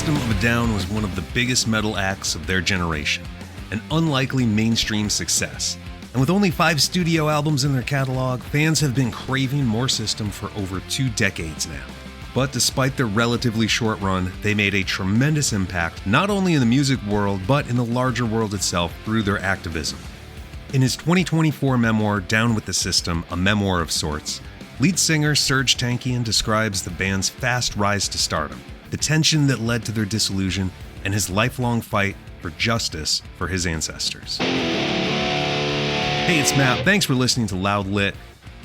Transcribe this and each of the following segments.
System of a Down was one of the biggest metal acts of their generation, an unlikely mainstream success. And with only 5 studio albums in their catalog, fans have been craving more System for over 2 decades now. But despite their relatively short run, they made a tremendous impact not only in the music world, but in the larger world itself through their activism. In his 2024 memoir, Down with the System, a memoir of sorts, lead singer Serj Tankian describes the band's fast rise to stardom, the tension that led to their dissolution, and his lifelong fight for justice for his ancestors. Hey, it's Matt. Thanks for listening to Loud Lit.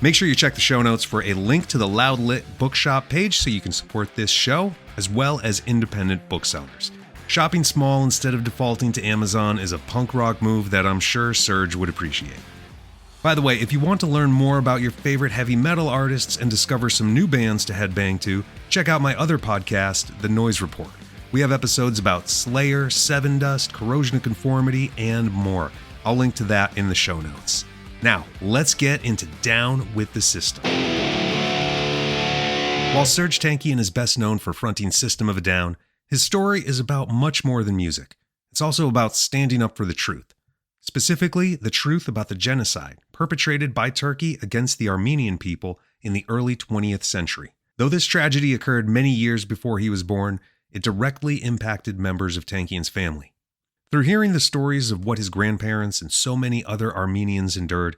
Make sure you check the show notes for a link to the Loud Lit bookshop page so you can support this show, as well as independent booksellers. Shopping small instead of defaulting to Amazon is a punk rock move that I'm sure Serj would appreciate. By the way, if you want to learn more about your favorite heavy metal artists and discover some new bands to headbang to, check out my other podcast, The Noise Report. We have episodes about Slayer, Sevendust, Corrosion of Conformity, and more. I'll link to that in the show notes. Now, let's get into Down with the System. While Serj Tankian is best known for fronting System of a Down, his story is about much more than music. It's also about standing up for the truth. Specifically, the truth about the genocide perpetrated by Turkey against the Armenian people in the early 20th century. Though this tragedy occurred many years before he was born, it directly impacted members of Tankian's family. Through hearing the stories of what his grandparents and so many other Armenians endured,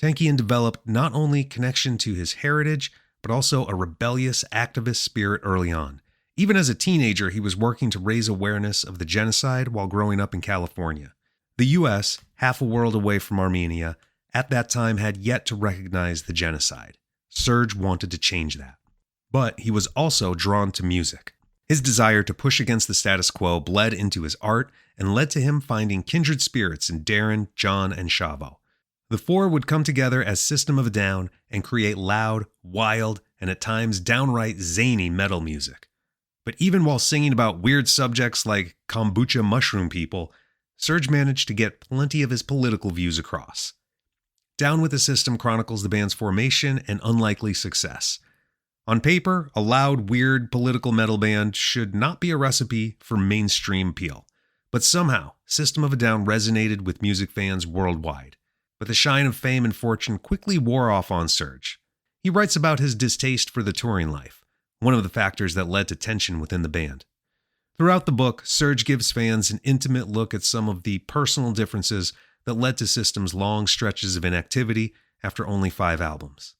Tankian developed not only connection to his heritage, but also a rebellious activist spirit early on. Even as a teenager, he was working to raise awareness of the genocide while growing up in California. The U.S., half a world away from Armenia, at that time had yet to recognize the genocide. Serj wanted to change that. But he was also drawn to music. His desire to push against the status quo bled into his art and led to him finding kindred spirits in Darren, John, and Shavo. The 4 would come together as System of a Down and create loud, wild, and at times downright zany metal music. But even while singing about weird subjects like kombucha mushroom people, Serj managed to get plenty of his political views across. Down with the System chronicles the band's formation and unlikely success. On paper, a loud, weird political metal band should not be a recipe for mainstream appeal. But somehow, System of a Down resonated with music fans worldwide. But the shine of fame and fortune quickly wore off on Serj. He writes about his distaste for the touring life, one of the factors that led to tension within the band. Throughout the book, Serj gives fans an intimate look at some of the personal differences that led to System's long stretches of inactivity after only 5 albums.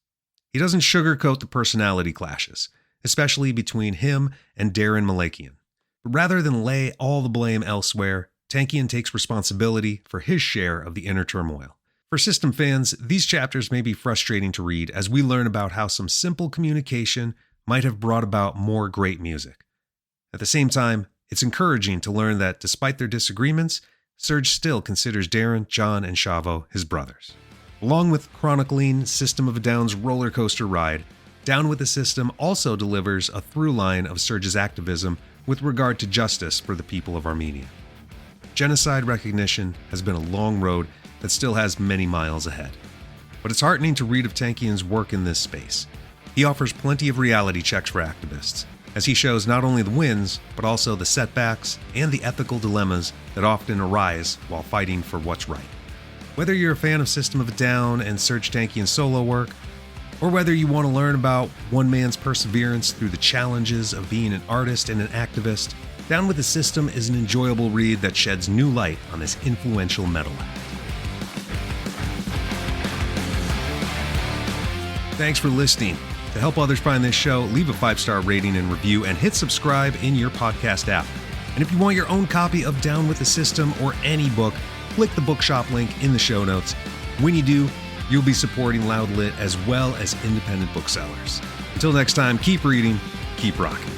He doesn't sugarcoat the personality clashes, especially between him and Darren Malakian. But rather than lay all the blame elsewhere, Tankian takes responsibility for his share of the inner turmoil. For System fans, these chapters may be frustrating to read as we learn about how some simple communication might have brought about more great music. At the same time, it's encouraging to learn that despite their disagreements, Serj still considers Darren, John, and Shavo his brothers. Along with chronicling System of a Down's roller coaster ride, Down with the System also delivers a through line of Serj's activism with regard to justice for the people of Armenia. Genocide recognition has been a long road that still has many miles ahead. But it's heartening to read of Tankian's work in this space. He offers plenty of reality checks for activists, as he shows not only the wins, but also the setbacks and the ethical dilemmas that often arise while fighting for what's right. Whether you're a fan of System of a Down and Serj Tankian's solo work, or whether you want to learn about one man's perseverance through the challenges of being an artist and an activist, Down with the System is an enjoyable read that sheds new light on this influential metal act. Thanks for listening. To help others find this show, leave a 5-star rating and review and hit subscribe in your podcast app. And if you want your own copy of Down with the System or any book, click the bookshop link in the show notes. When you do, you'll be supporting Loud Lit as well as independent booksellers. Until next time, keep reading, keep rocking.